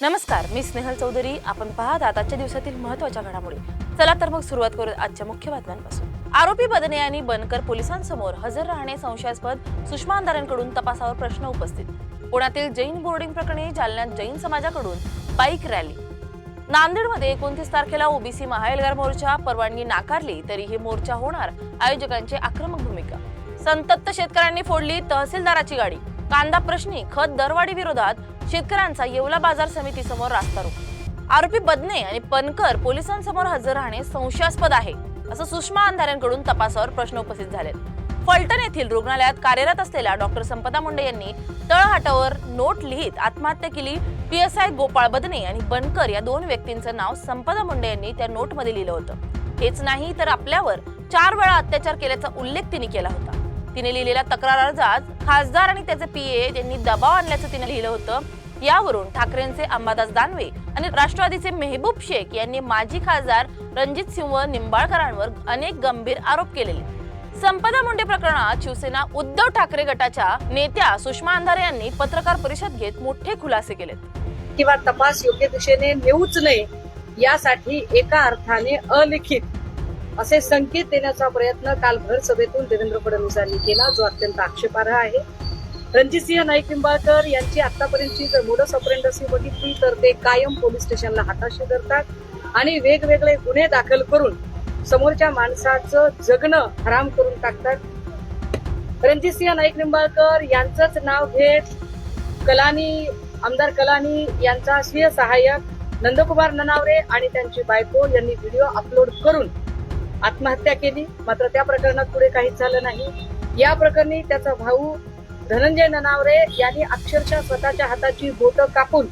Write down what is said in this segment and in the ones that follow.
नमस्कार, मी स्नेहल चौधरी. आपण पाहत आहात आजच्या दिवसातील महत्त्वाच्या घडामोडी. चला तर मग सुरुवात करू आजच्या मुख्य बातम्यांपासून. आरोपी बदने आणि बनकर पोलिसांसमोर हजर राहणे संशयास्पद. सुषमा अंधारेंकडून तपासावर प्रश्न उपस्थित. पुण्यातील जैन बोर्डिंग प्रकरणी जालन्यात जैन समाजाकडून बाईक रॅली. नांदेडमध्ये 29 तारखेला ओबीसी महाएल्गार मोर्चा. परवानगी नाकारली तरीही मोर्चा होणार, आयोजकांची आक्रमक भूमिका. संतप्त शेतकऱ्यांनी फोडली तहसीलदाराची गाडी. कांदा प्रश्नी खत दरवाढी विरोधात शेतकऱ्यांचा येवला बाजार समिती समोर रास्ता रोको. आरोपी बदने आणि पनकर पोलिसांसमोर हजर राहणे संशयास्पद आहे, असं सुषमा अंधारेंकडून तपासावर प्रश्न उपस्थित झालेत. फलटण येथील रुग्णालयात कार्यरत असलेल्या डॉक्टर संपदा मुंडे यांनी तळहाटावर नोट लिहित आत्महत्या केली. पीएसआय गोपाळ बदने आणि बनकर या दोन व्यक्तींचं नाव संपदा मुंडे यांनी त्या नोटमध्ये लिहिलं होतं. हेच नाही तर आपल्यावर 4 वेळा अत्याचार केल्याचा उल्लेख तिने केला होता. तिने लिहिलेल्या तक्रार अर्जात खासदार आणि त्याचे पीए यांनी दबाव आणल्याचं तिने लिहिलं होतं. यावरून ठाकरेंचे अंबादास दानवे आणि राष्ट्रवादीचे मेहबूब शेख यांनी माजी खासदार रणजित सिंह निंबाळकरांवर अनेक गंभीर आरोप केलेले. संपदा मुंडे प्रकरणात शिवसेना उद्धव ठाकरे गटाच्या नेत्या सुषमा अंधारे यांनी पत्रकार परिषद घेत मोठे खुलासे केलेत. किंवा तपास योग्य दिशेने नेऊच नये यासाठी एका अर्थाने अलिखित असे संकेत देण्याचा प्रयत्न काल भर सभेतून देवेंद्र फडणवीसांनी केला, जो अत्यंत आक्षेपार्ह आहे. रणजितसिंह नाईक निंबाळकर यांची आतापर्यंतची जर मोडस ऑपरेंडसी बघितली तर ते कायम पोलीस स्टेशनला हाताशी धरतात आणि वेगवेगळे गुन्हे दाखल करून समोरच्या माणसाचं जगणं हराम करून टाकतात. रणजितसिंह नाईक निंबाळकर यांचंच नाव घेत आमदार कलानी यांचा स्वीय सहाय्यक नंदकुमार ननावरे आणि त्यांची बायको यांनी व्हिडिओ अपलोड करून आत्महत्या केली. मात्र त्या प्रकरणात पुढे काहीच झालं नाही. या प्रकरणी त्याचा भाऊ धनंजय ननावरे यांनी अक्षरशः स्वतःच्या हाताची बोटं कापून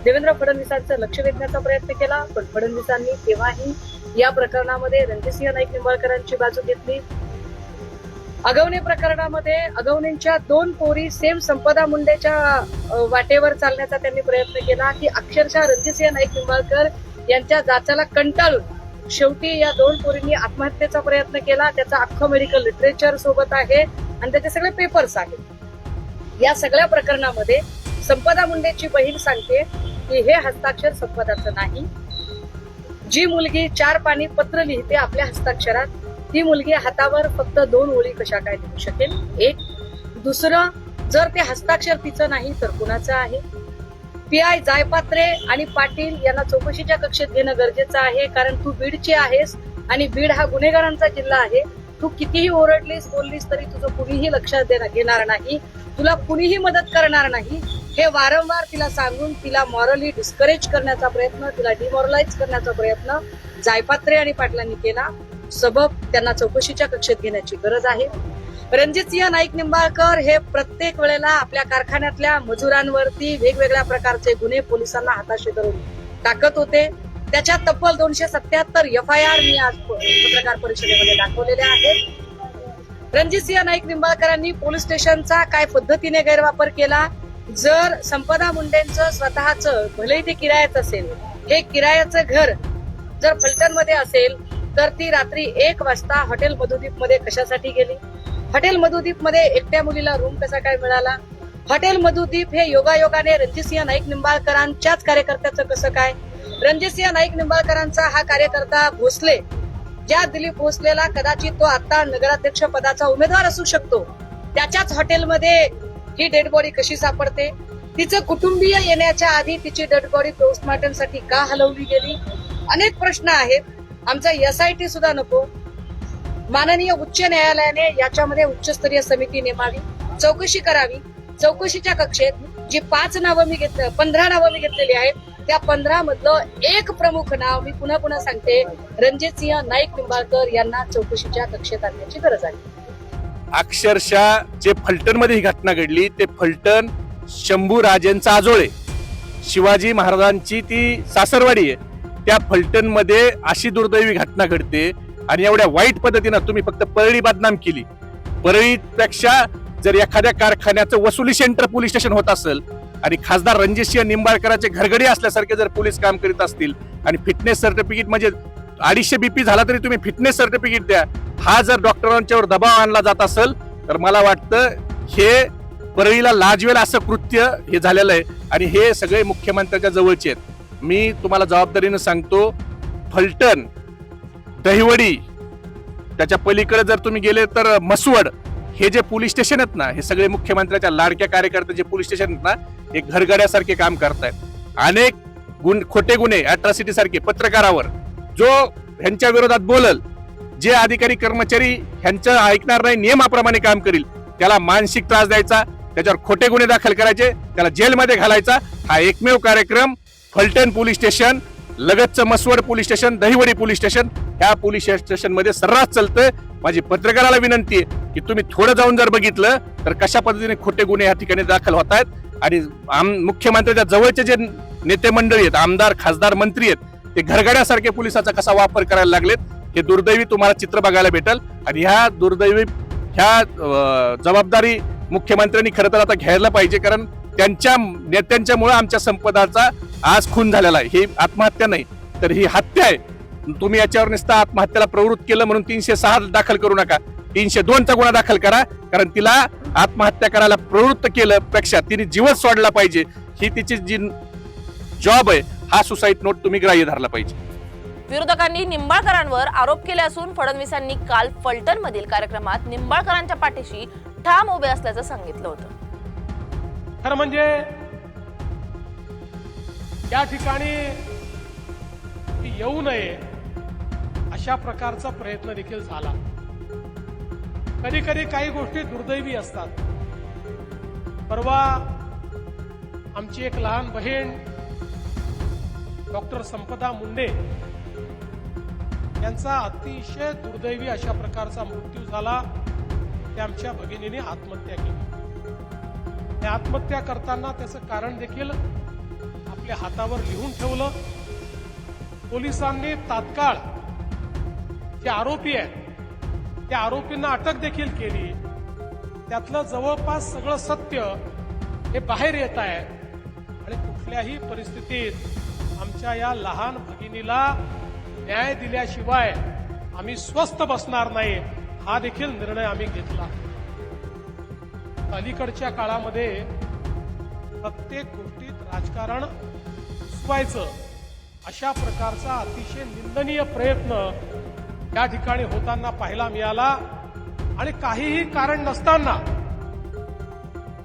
देवेंद्र फडणवीसांचं लक्ष वेधण्याचा प्रयत्न केला, पण फडणवीसांनी तेव्हाही या प्रकरणामध्ये रणजितसिंह नाईक निंबाळकरांची बाजू घेतली. अगवणे प्रकरणामध्ये अगवणेंच्या 2 पोरी सेम संपदा मुंडेच्या वाटेवर चालण्याचा त्यांनी प्रयत्न केला, की अक्षरशः रणजितसिंह नाईक निंबाळकर यांच्या जाचाला कंटाळून शेवटी या 2 पोरींनी आत्महत्येचा प्रयत्न केला. त्याचं अख्खं मेडिकल लिटरेचर सोबत आहे आणि त्याचे सगळे पेपर्स आहेत. या सगळ्या प्रकरणामध्ये संपदा मुंडेची बहीण सांगते की हे हस्ताक्षर संपदाचं नाही. जी मुलगी 4 पानी पत्र लिहिते आपल्या हस्ताक्षरात, ती मुलगी हातावर फक्त 2 ओळी कशा काय लिहू शकेल? एक. दुसरं, जर ते हस्ताक्षर तिचं नाही तर कुणाचं आहे? पीआय जायपात्रे आणि पाटील यांना चौकशीच्या कक्षेत घेणं गरजेचं आहे, कारण तू बीडची आहेस आणि बीड हा गुन्हेगारांचा जिल्हा आहे. तू कितीही ओरडलीस बोललीस तरी तुझं कुणीही लक्षात घेणार नाही, तुला कुणीही मदत करणार नाही. हे वारंवार तिला सांगून तिला मॉरली डिस्करेज करण्याचा प्रयत्न, तिला डिमॉरलाइज करण्याचा प्रयत्न जायपात्रे आणि पाटलांनी केला. सबब त्यांना चौकशीच्या कक्षेत घेण्याची गरज आहे. रणजितसिंह नाईक निंबाळकर हे प्रत्येक वेळेला आपल्या कारखान्यातल्या मजुरांवरती वेगवेगळ्या प्रकारचे गुन्हे पोलिसांना हाताशी धरून टाकत होते. त्याच्या तब्बल 277 FIR मी आज पत्रकार परिषदेमध्ये दाखवलेले आहेत. रणजितसिंह नाईक निंबाळकरांनी पोलीस स्टेशनचा काय पद्धतीने गैरवापर केला. जर संपदा मुंडेंचं स्वतःचं भलेही ते किरायाचं असेल, हे किरायाचं घर जर फलटण मध्ये असेल तर ती रात्री 1 वाजता हॉटेल मधुदीप मध्ये कशासाठी गेली? हॉटेल मधुदीप मध्ये एकट्या मुलीला रूम कसा काय मिळाला? हॉटेल मधुदीप हे योगायोगाने रणजितसिंह नाईक निंबाळकरांच्याच कार्यकर्त्याचं कसं काय? रणजितसिंह नाईक निंबाळकरांचा हा कार्यकर्ता भोसले, ज्या दिलीप भोसलेला कदाचित तो आता नगराध्यक्ष पदाचा उमेदवार असू शकतो, त्याच्याच हॉटेलमध्ये ही डेड बॉडी कशी सापडते? तिचं कुटुंबीय येण्याच्या आधी तिची डेड बॉडी पोस्टमॉर्टम साठी का हलवली गेली? अनेक प्रश्न आहेत. आमचा SIT सुद्धा नको. माननीय उच्च न्यायालयाने याच्यामध्ये उच्चस्तरीय समिती नेमावी, चौकशी करावी. चौकशीच्या कक्षेत जी 15 नावं मी घेतलेली आहेत, त्या 15 मधलं एक प्रमुख नाव मी पुन्हा सांगते, रणजितसिंह नाईक निंबाळकर यांना चौकशीच्या कक्षेत आणण्याची गरज आहे. अक्षरशः जे फलटण मध्ये ही घटना घडली ते फलटण शंभूराजेंचा आजोळे, शिवाजी महाराजांची ती सासरवाडी आहे. त्या फलटण मध्ये अशी दुर्दैवी घटना घडते आणि एवढ्या वाईट पद्धतीनं तुम्ही फक्त परळी बदनाम केली. परळीपेक्षा जर एखाद्या कारखान्याचं वसुली सेंटर पोलीस स्टेशन होत असेल आणि खासदार रणजितसिंह निंबाळकरांचे घरगडी असल्यासारखे जर पोलीस काम करीत असतील आणि फिटनेस सर्टिफिकेट म्हणजे 250 BP झाला तरी तुम्ही फिटनेस सर्टिफिकेट द्या, हा जर डॉक्टरांच्यावर दबाव आणला जात असेल तर मला वाटतं हे परळीला लाजवेल असं कृत्य हे झालेलं आहे आणि हे सगळे मुख्यमंत्र्याच्या जवळचे आहेत. मी तुम्हाला जबाबदारीनं सांगतो, फलटण, दहिवडी, त्याच्या पलीकडे जर तुम्ही गेले तर मसवड, हे जे पोलीस स्टेशन आहेत ना, हे सगळे मुख्यमंत्र्याच्या लाडक्या कार्यकर्त्याचे पोलीस स्टेशन आहेत ना, हे घरगड्यासारखे काम करतायत. अनेक खोटे गुन्हे, अॅट्रॉसिटी सारखे पत्रकारावर जो ह्यांच्या विरोधात बोलल, जे अधिकारी कर्मचारी ह्यांचं ऐकणार नाही, नियमाप्रमाणे काम करील, त्याला मानसिक त्रास द्यायचा, त्याच्यावर खोटे गुन्हे दाखल करायचे, त्याला जेलमध्ये घालायचा, हा एकमेव कार्यक्रम फलटण पोलीस स्टेशन, लगतचं Mhaswad police station, Dahiwadi police station, ह्या पोलीस स्टेशन मध्ये सर्रास चालतंय. माझी पत्रकाराला विनंती आहे की तुम्ही थोडं जाऊन जर बघितलं तर कशा पद्धतीने खोटे गुन्हे या ठिकाणी दाखल होत आहेत आणि मुख्यमंत्र्याच्या जवळचे जे नेते मंडळी आहेत, आमदार, खासदार, मंत्री आहेत, ते घरगड्यासारखे पोलिसाचा कसा वापर करायला लागलेत, हे दुर्दैवी तुम्हाला चित्र बघायला भेटल. आणि ह्या दुर्दैवी जबाबदारी मुख्यमंत्र्यांनी खरं तर आता घ्यायला पाहिजे, कारण त्यांच्या नेत्यांच्यामुळे आमच्या संपदाचा आज खून झालेला आहे. ही आत्महत्या नाही तर ही हत्या आहे. तुम्ही याच्यावर नुसतं आत्महत्येला प्रवृत्त केलं म्हणून 306 दाखल करू नका, 302चा गुन्हा दाखल करा, कारण तिला आत्महत्या करायला प्रवृत्त केलं पेक्षा तिने जीवच सोडला पाहिजे. ही तिची जी जॉब आहे, हा सुसाईड नोट तुम्ही ग्राह्य धरला पाहिजे. विरोधकांनी निंबाळकरांवर आरोप केले असून फडणवीसांनी काल फलटण मधील कार्यक्रमात निंबाळकरांच्या पाठीशी ठाम उभे असल्याचं सांगितलं होतं. खरं म्हणजे या ठिकाणी येऊ नये अशा प्रकारचा प्रयत्न देखील झाला. कधी कधी काही गोष्टी दुर्दैवी असतात. परवा आमची एक लहान बहीण डॉक्टर संपदा मुंडे यांचा अतिशय दुर्दैवी अशा प्रकारचा मृत्यू झाला. त्या आमच्या भगिनीने आत्महत्या केली. आत्महत्या करताना त्याचं कारण देखील आपल्या हातावर लिहून ठेवलं. पोलिसांनी तात्काळ जे आरोपी आहेत त्या आरोपींना अटक देखील केली. त्यातलं जवळपास सगळं सत्य हे बाहेर येत आहे आणि कुठल्याही परिस्थितीत आमच्या या लहान भगिनीला न्याय दिल्याशिवाय आम्ही स्वस्थ बसणार नाही, हा देखील निर्णय आम्ही घेतला. अलीकडच्या काळामध्ये प्रत्येक गोष्टीत राजकारण घुसवायचं अशा प्रकारचा अतिशय निंदनीय प्रयत्न या ठिकाणी होताना पाहायला मिळाला. आणि काहीही कारण नसताना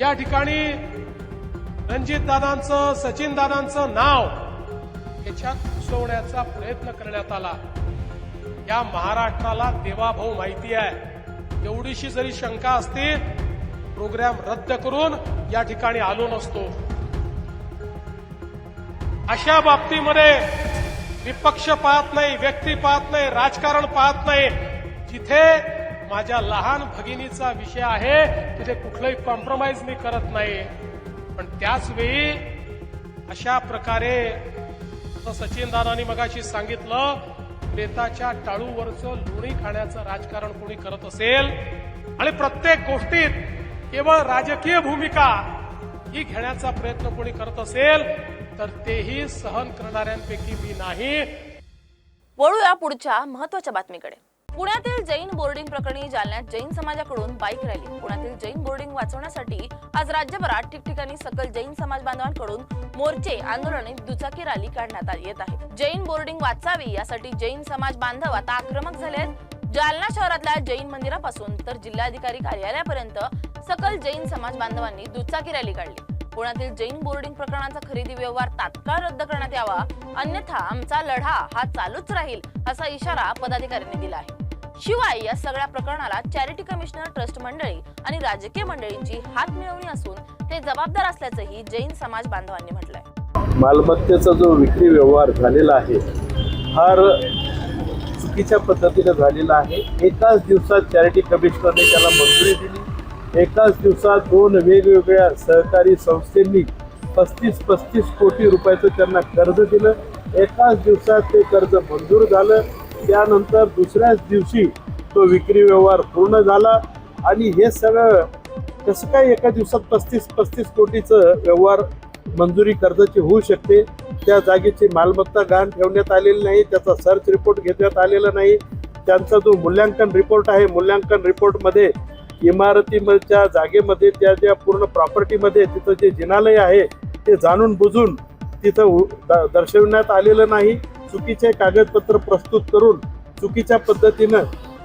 या ठिकाणी रणजितदादांचं, सचिनदादांचं नाव याच्यात घुसवण्याचा प्रयत्न करण्यात आला. या महाराष्ट्राला देवाभाऊ माहिती आहे. एवढीशी जरी शंका असती, प्रोग्राम रद्द करून या ठिकाणी आलो नसतो. अशा बाबतीमध्ये विपक्ष पाहत नाही, व्यक्ती पाहत नाही, राजकारण पाहत नाही. जिथे माझ्या लहान भगिनीचा विषय आहे तिथे कुठलंही कॉम्प्रोमाइज मी करत नाही. पण त्याच वेळी अशा प्रकारे सचिनदादांनी मगाशी सांगितलं, प्रेताच्या टाळूवरचं लोणी खाण्याचं राजकारण कोणी करत असेल आणि प्रत्येक गोष्टीत केवळ राजकीय भूमिका ही घेण्याचा प्रयत्न कोणी करत असेल तर तेही सहन करणाऱ्यांपैकी मी नाही. वळूया पुढच्या महत्वाच्या बातमीकडे. पुण्यातील जैन बोर्डिंग प्रकरणी जालन्यात जैन समाजाकडून बाईक रॅली. पुण्यातील जैन बोर्डिंग वाचवण्यासाठी आज राज्यभरात ठिकठिकाणी सकल जैन समाज बांधवांकडून मोर्चे, आंदोलने, दुचाकी रॅली काढण्यात येत आहे. जैन बोर्डिंग वाचावी यासाठी जैन समाज बांधव आता आक्रमक झाले आहेत. जालना शहरातल्या जैन मंदिरापासून तर जिल्हाधिकारी कार्यालयापर्यंत सकल जैन समाज बांधवांनी दुचाकी रॅली काढली. पुण्यातील जैन बोर्डिंग प्रकरणाचा खरेदी व्यवहार तात्काळ रद्द करण्यात यावा, अन्यथा आमचा लढा हा चालूच राहील असा इशारा पदाधिकाऱ्यांनी दिला आहे. शिवाय या सगळ्या प्रकरणाला चॅरिटी कमिशनर, ट्रस्ट मंडळी आणि राजकीय मंडळींची हात मिळवणी असून ते जबाबदार असल्याचंही जैन समाज बांधवांनी म्हटलंय. मालमत्तेचा जो विक्री व्यवहार झालेला आहे फार चुकीच्या पद्धतीने झालेला आहे. एकाच दिवसात चॅरिटी कमिशनरने त्याला मंजुरी दिली. एकाच दिवसात 2 वेगवेगळ्या सहकारी संस्थांनी 35 कोटी रुपयाचं त्यांना कर्ज दिलं. एकाच दिवसात ते कर्ज मंजूर झालं. त्यानंतर दुसऱ्याच दिवशी तो विक्री व्यवहार पूर्ण झाला. आणि हे सगळं कसं काय एका दिवसात 35 कोटीचं व्यवहार मंजुरी कर्जाची होऊ शकते? त्या जागेची मालमत्ता गहाण ठेवण्यात आलेली नाही, त्याचा सर्च रिपोर्ट घेण्यात आलेला नाही. त्यांचा जो मूल्यांकन रिपोर्ट आहे, मूल्यांकन रिपोर्टमध्ये इमारतीच्या जागेमध्ये त्या ज्या पूर्ण प्रॉपर्टीमध्ये तिथं जे जिनालय आहे ते जाणून बुजून तिथं दर्शवण्यात आलेलं नाही. चुकीचे कागदपत्र प्रस्तुत करून चुकीच्या पद्धतीनं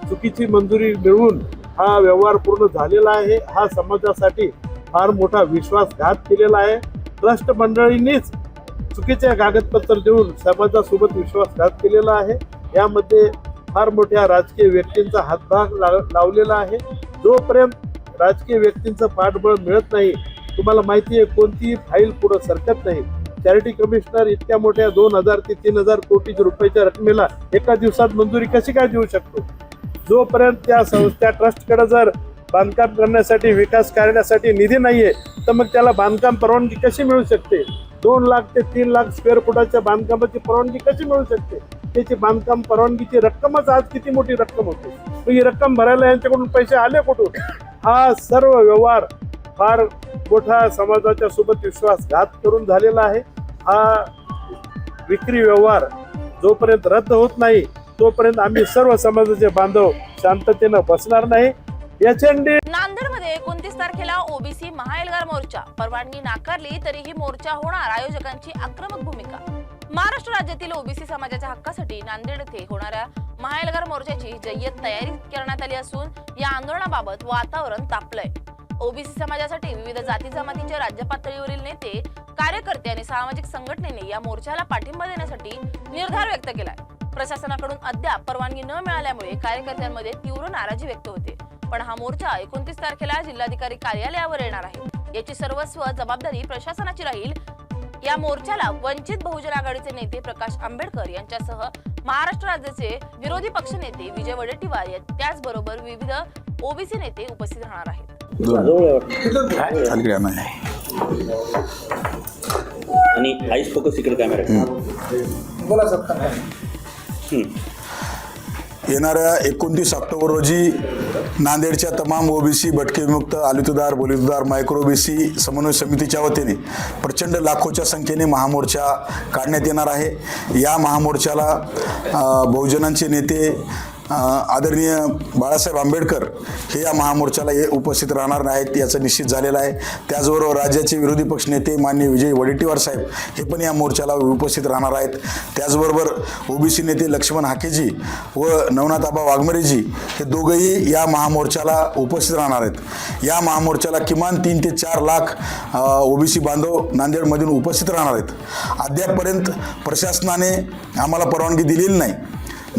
चुकीची मंजुरी मिळवून हा व्यवहार पूर्ण झालेला आहे. हा समाजासाठी फार मोठा विश्वासघात केलेला आहे. ट्रस्ट मंडळींनीच चुकीचे कागदपत्र देऊन समाजासोबत विश्वासघात केलेला आहे. यामध्ये फार मोठ्या राजकीय व्यक्तींचा हातभाग लावलेला आहे. जोपर्यंत राजकीय व्यक्तींचं पाठबळ मिळत नाही, तुम्हाला माहिती आहे कोणतीही फाईल पुढे सरकत नाही. चॅरिटी कमिशनर इतक्या मोठ्या 2,000 ते 3,000 कोटी रुपयाच्या रकमेला एका दिवसात मंजुरी कशी काय देऊ शकतो? जोपर्यंत त्या ट्रस्टकडे जर बांधकाम करण्यासाठी विकास करण्यासाठी निधी नाहीये तर मग त्याला बांधकाम परवानगी कशी मिळू शकते? 2 लाख ते 3 लाख स्क्वेअर फुटाच्या बांधकामाची परवानगी कशी मिळू शकते? त्याची बांधकाम परवानगीची रक्कमच आज किती मोठी रक्कम होते. मग ही रक्कम भरायला यांच्याकडून पैसे आले कुठून? हा सर्व व्यवहार फार मोठा समाजाच्या सोबत विश्वासघात करून झालेला आहे. हा विक्री व्यवहार जोपर्यंत रद्द होत नाही तोपर्यंत आम्ही सर्व समाजाचे बांधव शांततेनं बसणार नाही. नांदेडमध्ये 29 तारखेला ओबीसी महाएल्गार मोर्चा, परवानगी नाकारली तरीही मोर्चा होणार, आयोजकांची आक्रमक भूमिका. महाराष्ट्र राज्यातील ओबीसी समाजाच्या हक्कासाठी नांदेड येथे होणाऱ्या महाएल्गार मोर्चाची जय्यत तयारी करण्यात आली असून या आंदोलनाबाबत वातावरण तापलंय. ओबीसी समाजासाठी विविध जाती जमातीचे राज्य पातळीवरील नेते, कार्यकर्ते आणि सामाजिक संघटनेने या मोर्चाला पाठिंबा देण्यासाठी निर्धार व्यक्त केलाय. प्रशासनाकडून अद्याप परवानगी न मिळाल्यामुळे कार्यकर्त्यांमध्ये तीव्र नाराजी व्यक्त होते. पण हा मोर्चा 29 तारखेला जिल्हाधिकारी कार्यालयावर येणार आहे. याची सर्वस्व जबाबदारी प्रशासनाची राहील. या मोर्चाला वंचित बहुजन आघाडीचे नेते प्रकाश आंबेडकर यांच्यासह महाराष्ट्र राज्याचे विरोधी पक्ष नेते विजय वडेट्टीवार, त्याचबरोबर विविध ओबीसी नेते उपस्थित राहणार आहेत. आणि आईस फोकस इकडे कॅमेरा येणाऱ्या 29 ऑक्टोबर रोजी नांदेडच्या तमाम ओबीसी, भटके विमुक्त, आलितुदार, बलितुदार, मायक्रो ओबीसी समन्वय समितीच्या वतीने प्रचंड लाखोच्या संख्येने महामोर्चा काढण्यात येणार आहे. या महामोर्चाला बहुजनांचे नेते आदरणीय बाळासाहेब आंबेडकर हे या महामोर्चाला उपस्थित राहणार नाहीत याचं निश्चित झालेलं आहे. त्याचबरोबर राज्याचे विरोधी पक्ष नेते माननीय विजय वडेट्टीवार साहेब हे पण या मोर्चाला उपस्थित राहणार आहेत. त्याचबरोबर ओबीसी नेते लक्ष्मण हाकेजी व नवनाथ आबा वाघमारेजी हे दोघंही या महामोर्चाला उपस्थित राहणार आहेत. या महामोर्चाला किमान 3 ते 4 लाख ओबीसी बांधव नांदेडमधून उपस्थित राहणार आहेत. अद्यापपर्यंत प्रशासनाने आम्हाला परवानगी दिलेली नाही.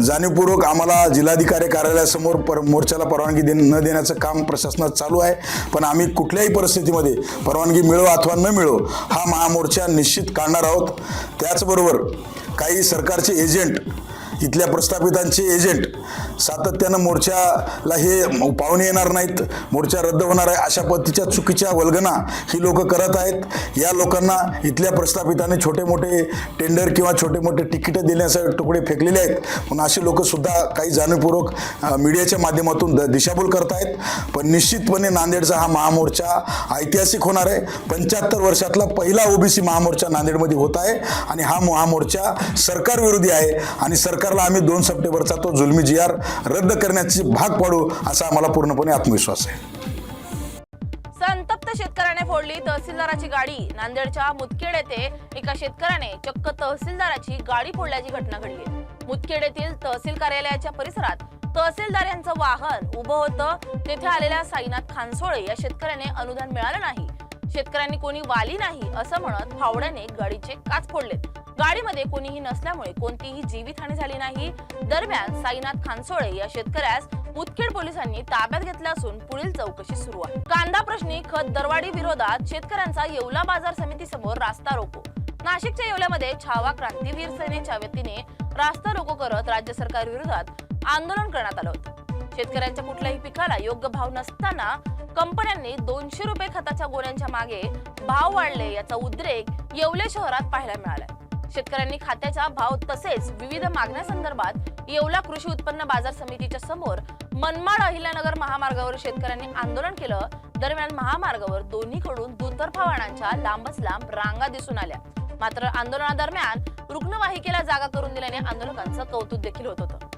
जाणीवपूर्वक आम्हाला जिल्हाधिकारी कार्यालयासमोर मोर्चाला परवानगी न देण्याचं काम प्रशासनात चालू आहे. पण आम्ही कुठल्याही परिस्थितीमध्ये परवानगी मिळो अथवा न मिळो हा महामोर्चा निश्चित काढणार आहोत. त्याचबरोबर काही सरकारचे एजंट, इथल्या प्रस्थापितांचे एजंट सातत्यानं मोर्चाला हे पाहुणे येणार नाहीत, मोर्चा रद्द होणार आहे अशा पद्धतीच्या चुकीच्या वल्गना ही लोक करत आहेत. या लोकांना इथल्या प्रस्थापितांनी छोटे मोठे टेंडर किंवा छोटे मोठे तिकीटं देण्याचे तुकडे फेकलेले आहेत. पण असे लोकसुद्धा काही जाणीवपूर्वक मीडियाच्या माध्यमातून दिशाभूल करत आहेत. पण निश्चितपणे नांदेडचा हा महामोर्चा ऐतिहासिक होणार आहे. 75 वर्षातला पहिला ओबीसी महामोर्चा नांदेडमध्ये होत आहे आणि हा महामोर्चा सरकार विरोधी आहे आणि सरकारला आम्ही 2 सप्टेंबरचा तो जुलमी GR रद्द करण्याची भाग पाडू असा आम्हाला पूर्णपणे आत्मविश्वास आहे. संतप्त शेतकऱ्याने फोडली तहसीलदाराची गाडी. नांदेडच्या मुदखेड येथे एका शेतकऱ्याने चक्क तहसीलदाराची गाडी फोडल्याची घटना घडली. मुदखेड येथील तहसील कार्यालयाच्या परिसरात तहसीलदार यांचं वाहन उभं होतं. तेथे आलेल्या साईनाथ खानसोळे या शेतकऱ्याने अनुदान मिळालं नाही. शेतकऱ्यांनी कोणी वाली नाही असं म्हणत फावड्याने गाडीचे काच फोडलेत. गाडीमध्ये कोणीही नसल्यामुळे कोणतीही जीवितहानी झाली नाही. दरम्यान साईनाथ खानसोळे या शेतकऱ्यास मुदखेड पोलिसांनी ताब्यात घेतलं असून पुढील चौकशी सुरू आहे. कांदा प्रश्नी खत दरवाढी विरोधात शेतकऱ्यांचा येवला बाजार समिती समोर रास्ता रोको. नाशिकच्या येवल्यामध्ये छावा क्रांतीवीर सेनेच्या वतीने रास्ता रोको करत राज्य सरकार विरोधात आंदोलन करण्यात आलं होतं. शेतकऱ्यांच्या कुठल्याही पिकाला योग्य भाव नसताना कंपन्यांनी 200 रुपये खताच्या गोण्यांच्या मागे भाव वाढले याचा उद्रेक येवले शहरात पाहायला मिळाला. शेतकऱ्यांनी खात्याचा भाव तसेच विविध मागण्यासंदर्भात येवला कृषी उत्पन्न बाजार समितीच्या समोर मनमाड अहिल्यानगर महामार्गावर शेतकऱ्यांनी आंदोलन केलं. दरम्यान महामार्गावर दोन्हीकडून दुतर्फा वाहनांच्या लांबच लांब रांगा दिसून आल्या. मात्र आंदोलनादरम्यान रुग्णवाहिकेला जागा करून दिल्याने आंदोलकांचं कौतुक देखील होत होतं.